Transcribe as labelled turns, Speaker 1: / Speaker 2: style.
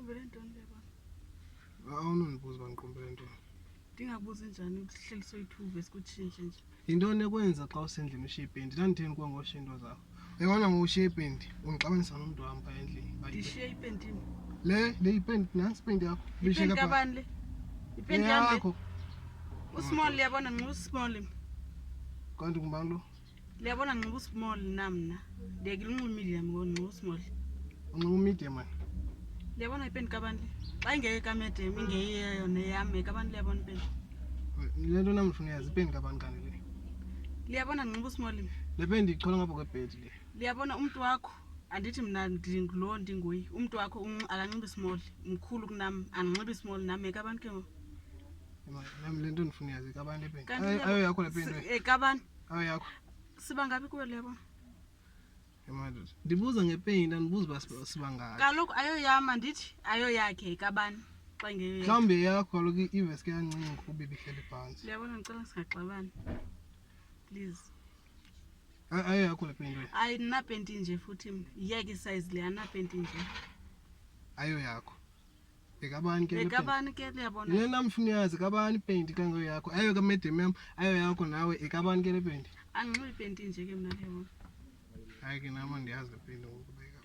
Speaker 1: Bangiqumbele ntoni le bona?
Speaker 2: Awunondibuza bangiqumbele ntoni.
Speaker 1: Ndingabuzi njani ukuhleli soyithuve sikutshintshe nje.
Speaker 2: Yintoni ekwenza xa usendlini ushiye ipenti? Ndanditheni kuwe ngoshiya into zakho? Uyabona ngoshiya ipenti ungixabanisa nomntu wam phaa endlini.
Speaker 1: Ndishiye ipentini.
Speaker 2: Le ipenti nantsi ipenti yakho.
Speaker 1: Ipenti kabani le? Ipenti yakho. Usmall liyabona nxa usmall.
Speaker 2: Kanti ngubani lo?
Speaker 1: Liyabona nxa usmall namna. Ndiyekile unxiba medium nxa usmall.
Speaker 2: Unxiba medium man.
Speaker 1: Liyabona ipenti kabani le? Xa ingeke kamedem ingeyiyo neyam kabani liyabona ipenti.
Speaker 2: Le nto nam ndifuna uyazi ipenti kabani kanti le?
Speaker 1: Liyabona nxa usmall.
Speaker 2: Le penti ichola ngapha kwebhedi le.
Speaker 1: Liyabona umntu wakho andithi mna ndingulo ndinguye. Umntu wakho akanxibi small. Mkhulu kunam anxibi small nami kabani ke ngoku.
Speaker 2: Nam le nto ndifuna uyazi kabani le penti? Ayo yakho le penti.
Speaker 1: Kabani?
Speaker 2: Ayo yakho.
Speaker 1: Siba ngapi kuwe liyabona?
Speaker 2: Ndibuza ngepenti andibuza uba siba ngapi.
Speaker 1: Kaloku ayo yam andithi ayo yakhe kabani xa ingeyo.
Speaker 2: Mhlawumbi yakho kaloku iveske yancinci kuba ibihleli phantsi.
Speaker 1: Liyabona ngicela singaxabani. Please.
Speaker 2: Ayo yakho le penti.
Speaker 1: Ayinapenti nje futhi mna. Yeke size le anapenti nje.
Speaker 2: Ayo yakho. Ekabani ke le penti?
Speaker 1: Ekabani ke liyabona.
Speaker 2: Le nam ndifuna uyazi kabani ipenti kango yakho. Ayo kamedem yam, ayo yakho nawe ekabani ke le penti?
Speaker 1: Anxiba ipenti nje ke mna liyabona.
Speaker 2: Hayi ke nam andiyazi le penti ngoku.